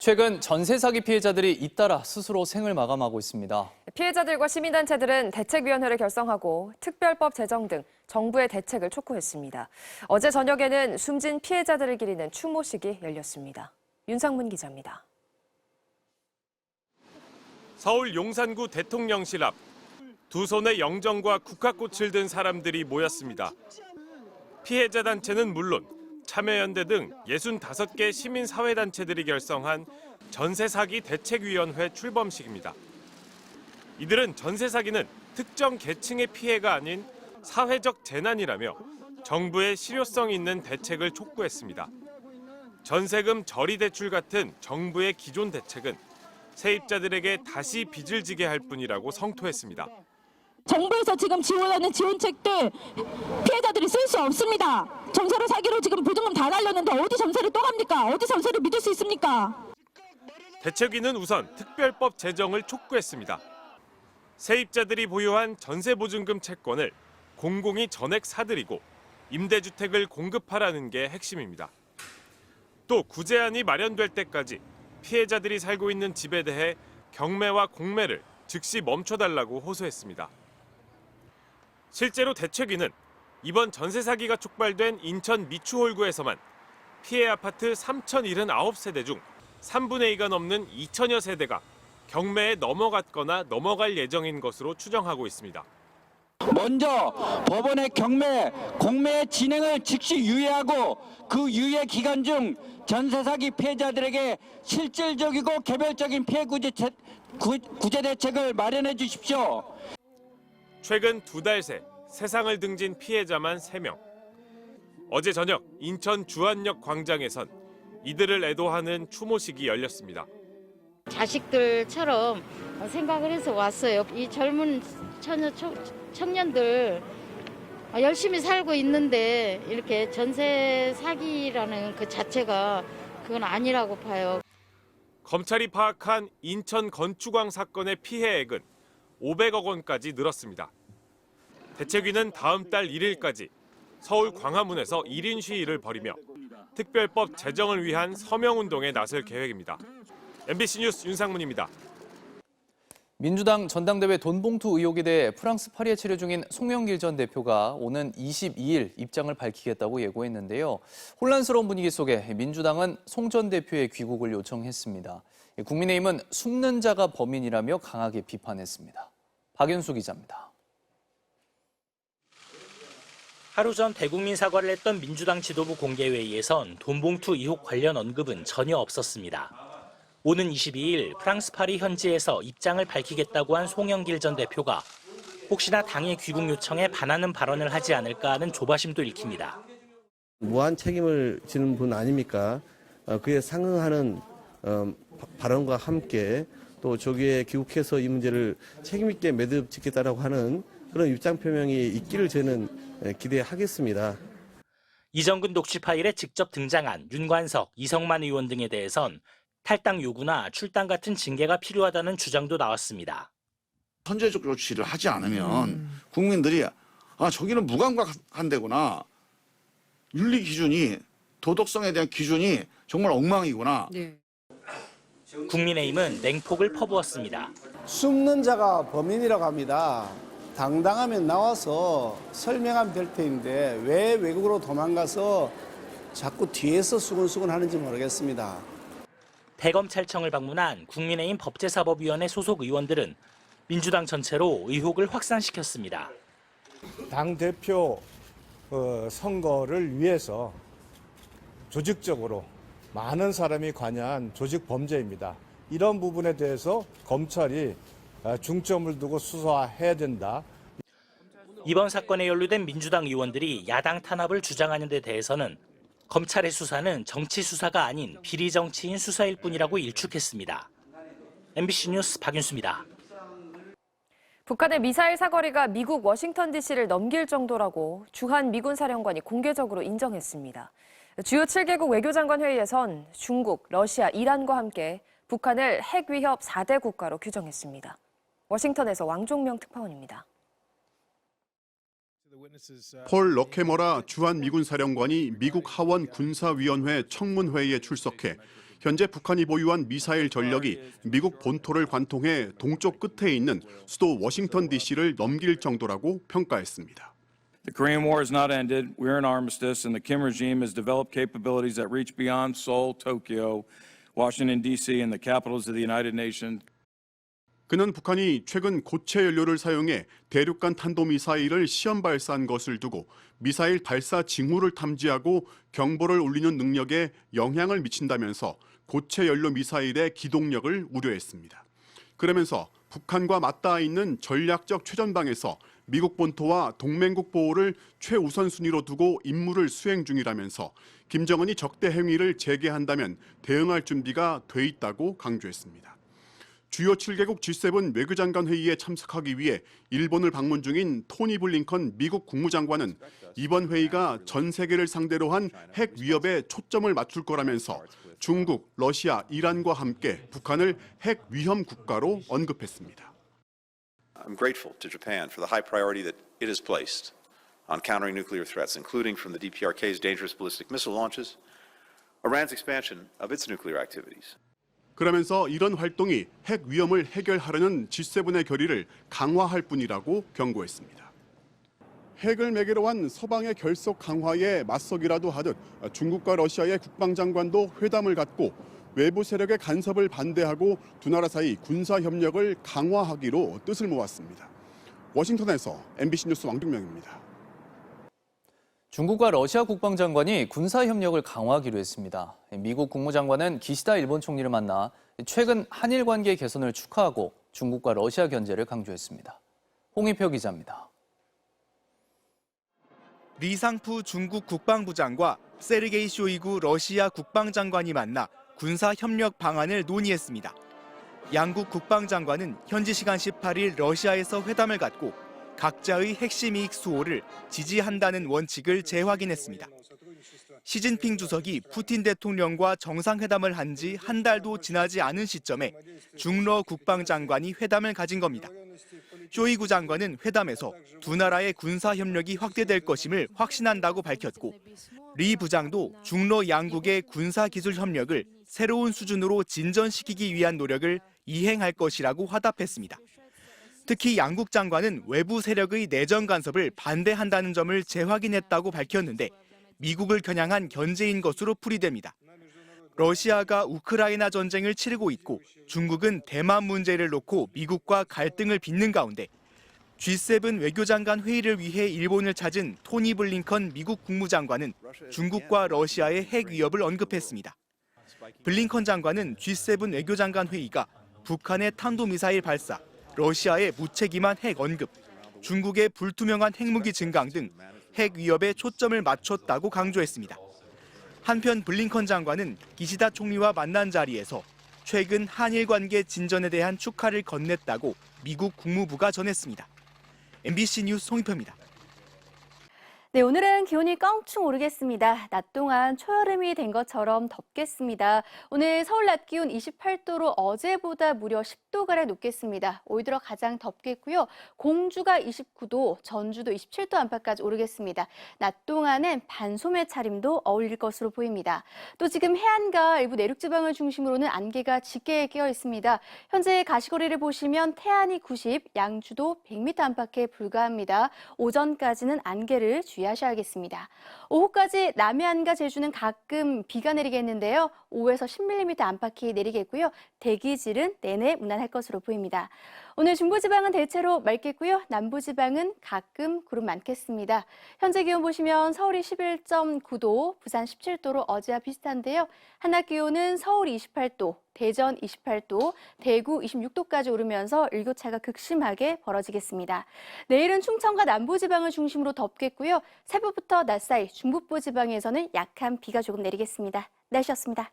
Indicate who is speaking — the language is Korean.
Speaker 1: 최근 전세 사기 피해자들이 잇따라 스스로 생을 마감하고 있습니다.
Speaker 2: 피해자들과 시민단체들은 대책위원회를 결성하고 특별법 제정 등 정부의 대책을 촉구했습니다. 어제 저녁에는 숨진 피해자들을 기리는 추모식이 열렸습니다. 윤상문 기자입니다.
Speaker 3: 서울 용산구 대통령실 앞 두 손에 영정과 국화꽃을 든 사람들이 모였습니다. 피해자 단체는 물론 참여연대 등 65개 시민사회단체들이 결성한 전세사기 대책위원회 출범식입니다. 이들은 전세사기는 특정 계층의 피해가 아닌 사회적 재난이라며 정부의 실효성 있는 대책을 촉구했습니다. 전세금 저리대출 같은 정부의 기존 대책은 세입자들에게 다시 빚을 지게 할 뿐이라고 성토했습니다.
Speaker 4: 정부에서 지금 지원하는 지원책들 피해자들이 쓸 수 없습니다. 전세로 사기로 지금 보증금 다 날렸는데 어디 전세를 또 갑니까? 어디 전세를 믿을 수 있습니까?
Speaker 3: 대책위는 우선 특별법 제정을 촉구했습니다. 세입자들이 보유한 전세보증금 채권을 공공이 전액 사들이고 임대주택을 공급하라는 게 핵심입니다. 또 구제안이 마련될 때까지 피해자들이 살고 있는 집에 대해 경매와 공매를 즉시 멈춰달라고 호소했습니다. 실제로 대책위는 이번 전세 사기가 촉발된 인천 미추홀구에서만 피해 아파트 3,079세대 중 3분의 2가 넘는 2천여 세대가 경매에 넘어갔거나 넘어갈 예정인 것으로 추정하고 있습니다.
Speaker 5: 먼저 법원의 경매, 공매 진행을 즉시 유예하고 그 유예 기간 중 전세 사기 피해자들에게 실질적이고 개별적인 피해 구제 대책을 마련해 주십시오.
Speaker 3: 최근 2달 새 세상을 등진 피해자만 3명. 어제 저녁 인천 주안역 광장에선 이들을 애도하는 추모식이 열렸습니다.
Speaker 6: 자식들처럼 생각을 해서 왔어요. 이 젊은 청년들 열심히 살고 있는데 이렇게 전세 사기라는 그 자체가 그건 아니라고 봐요.
Speaker 3: 검찰이 파악한 인천 건축왕 사건의 피해액은 500억 원까지 늘었습니다. 대책위는 다음 달 1일까지 서울 광화문에서 1인 시위를 벌이며 특별법 제정을 위한 서명운동에 나설 계획입니다. MBC 뉴스 윤상문입니다.
Speaker 1: 민주당 전당대회 돈봉투 의혹에 대해 프랑스 파리에 체류 중인 송영길 전 대표가 오는 22일 입장을 밝히겠다고 예고했는데요. 혼란스러운 분위기 속에 민주당은 송 전 대표의 귀국을 요청했습니다. 국민의힘은 숨는 자가 범인이라며 강하게 비판했습니다. 박윤수 기자입니다.
Speaker 7: 하루 전 대국민 사과를 했던 민주당 지도부 공개회의에선 돈봉투 의혹 관련 언급은 전혀 없었습니다. 오는 22일 프랑스 파리 현지에서 입장을 밝히겠다고 한 송영길 전 대표가 혹시나 당의 귀국 요청에 반하는 발언을 하지 않을까 하는 조바심도 읽힙니다.
Speaker 8: 무한 책임을 지는 분 아닙니까? 그에 상응하는 발언과 함께 또 조기에 귀국해서 이 문제를 책임 있게 매듭 짓겠다라고 하는 그런 입장 표명이 있기를 저는 기대하겠습니다.
Speaker 7: 이정근 녹취 파일에 직접 등장한 윤관석, 이성만 의원 등에 대해선 탈당 요구나 출당 같은 징계가 필요하다는 주장도 나왔습니다.
Speaker 9: 선제적 조치를 하지 않으면 국민들이 저기는 무감각한 데구나. 윤리 기준이 도덕성에 대한 기준이 정말 엉망이구나.
Speaker 2: 네.
Speaker 7: 국민의힘은 냉폭을 퍼부었습니다.
Speaker 10: 숨는 자가 범인이라고 합니다. 당당하면 나와서 설명하면 될 텐데 왜 외국으로 도망가서 자꾸 뒤에서 수근수근 하는지 모르겠습니다.
Speaker 7: 대검찰청을 방문한 국민의힘 법제사법위원회 소속 의원들은 민주당 전체로 의혹을 확산시켰습니다.
Speaker 11: 당대표 선거를 위해서 조직적으로 많은 사람이 관여한 조직 범죄입니다. 이런 부분에 대해서 검찰이 중점을 두고 수사해야 된다.
Speaker 7: 이번 사건에 연루된 민주당 의원들이 야당 탄압을 주장하는 데 대해서는 검찰의 수사는 정치 수사가 아닌 비리 정치인 수사일 뿐이라고 일축했습니다. MBC 뉴스 박윤수입니다.
Speaker 2: 북한의 미사일 사거리가 미국 워싱턴 DC를 넘길 정도라고 주한 미군 사령관이 공개적으로 인정했습니다. 주요 7개국 외교장관 회의에선 중국, 러시아, 이란과 함께 북한을 핵 위협 4대 국가로 규정했습니다. 워싱턴에서 왕종명 특파원입니다.
Speaker 12: 폴 러케머라 주한 미군 사령관이 미국 하원 군사위원회 청문회의에 출석해 현재 북한이 보유한 미사일 전력이 미국 본토를 관통해 동쪽 끝에 있는 수도 워싱턴 DC를 넘길 정도라고 평가했습니다.
Speaker 13: The Korean War has not ended. We're in armistice, and the Kim regime has developed capabilities that reach beyond Seoul, Tokyo, Washington, D.C., and the capitals of the United Nations.
Speaker 12: 그는 북한이 최근 고체 연료를 사용해 대륙간 탄도미사일을 시험 발사한 것을 두고 미사일 발사 징후를 탐지하고 경보를 울리는 능력에 영향을 미친다면서 고체 연료 미사일의 기동력을 우려했습니다. 그러면서 북한과 맞닿아 있는 전략적 최전방에서 미국 본토와 동맹국 보호를 최우선 순위로 두고 임무를 수행 중이라면서 김정은이 적대 행위를 재개한다면 대응할 준비가 돼 있다고 강조했습니다. 주요 7개국 G7 외교장관 회의에 참석하기 위해 일본을 방문 중인 토니 블링컨 미국 국무장관은 이번 회의가 전 세계를 상대로 한 핵 위협에 초점을 맞출 거라면서 중국, 러시아, 이란과 함께 북한을 핵 위험 국가로 언급했습니다.
Speaker 14: I'm grateful to Japan for the high priority that it has placed on countering nuclear threats, including from the DPRK's dangerous ballistic missile launches, Iran's expansion of its nuclear activities.
Speaker 12: 그러면서 이런 활동이 핵 위험을 해결하려는 G7의 결의를 강화할 뿐이라고 경고했습니다. 핵을 매개로 한 서방의 결속 강화에 맞서기라도 하듯 중국과 러시아의 국방장관도 회담을 갖고 외부 세력의 간섭을 반대하고 두 나라 사이 군사 협력을 강화하기로 뜻을 모았습니다. 워싱턴에서 MBC 뉴스 왕중명입니다.
Speaker 1: 중국과 러시아 국방장관이 군사 협력을 강화하기로 했습니다. 미국 국무장관은 기시다 일본 총리를 만나 최근 한일 관계 개선을 축하하고 중국과 러시아 견제를 강조했습니다. 홍희표 기자입니다.
Speaker 15: 리상푸 중국 국방부장과 세르게이 쇼이구 러시아 국방장관이 만나 군사 협력 방안을 논의했습니다. 양국 국방장관은 현지 시간 18일 러시아에서 회담을 갖고 각자의 핵심 이익 수호를 지지한다는 원칙을 재확인했습니다. 시진핑 주석이 푸틴 대통령과 정상회담을 한 지 한 달도 지나지 않은 시점에 중러 국방장관이 회담을 가진 겁니다. 쇼이구 장관은 회담에서 두 나라의 군사 협력이 확대될 것임을 확신한다고 밝혔고, 리 부장도 중러 양국의 군사 기술 협력을 새로운 수준으로 진전시키기 위한 노력을 이행할 것이라고 화답했습니다. 특히 양국 장관은 외부 세력의 내정 간섭을 반대한다는 점을 재확인했다고 밝혔는데 미국을 겨냥한 견제인 것으로 풀이됩니다. 러시아가 우크라이나 전쟁을 치르고 있고 중국은 대만 문제를 놓고 미국과 갈등을 빚는 가운데 G7 외교장관 회의를 위해 일본을 찾은 토니 블링컨 미국 국무장관은 중국과 러시아의 핵 위협을 언급했습니다. 블링컨 장관은 G7 외교장관 회의가 북한의 탄도미사일 발사, 러시아의 무책임한 핵 언급, 중국의 불투명한 핵무기 증강 등 핵 위협에 초점을 맞췄다고 강조했습니다. 한편 블링컨 장관은 기시다 총리와 만난 자리에서 최근 한일 관계 진전에 대한 축하를 건넸다고 미국 국무부가 전했습니다. MBC 뉴스 홍희표입니다.
Speaker 16: 네, 오늘은 기온이 껑충 오르겠습니다. 낮 동안 초여름이 된 것처럼 덥겠습니다. 오늘 서울 낮 기온 28도로 어제보다 무려 10도가량 높겠습니다. 올 들어 가장 덥겠고요. 공주가 29도, 전주도 27도 안팎까지 오르겠습니다. 낮 동안은 반소매 차림도 어울릴 것으로 보입니다. 또 지금 해안과 일부 내륙지방을 중심으로는 안개가 짙게 끼어 있습니다. 현재 가시거리를 보시면 태안이 90, 양주도 100m 안팎에 불과합니다. 오전까지는 안개를 주의하셔야겠습니다. 오후까지 남해안과 제주는 가끔 비가 내리겠는데요. 5에서 10mm 안팎이 내리겠고요. 대기질은 내내 무난할 것으로 보입니다. 오늘 중부지방은 대체로 맑겠고요. 남부지방은 가끔 구름 많겠습니다. 현재 기온 보시면 서울이 11.9도, 부산 17도로 어제와 비슷한데요. 한낮 기온은 서울 28도, 대전 28도, 대구 26도까지 오르면서 일교차가 극심하게 벌어지겠습니다. 내일은 충청과 남부지방을 중심으로 덥겠고요. 새벽부터 낮 사이 중북부 지방에서는 약한 비가 조금 내리겠습니다. 날씨였습니다.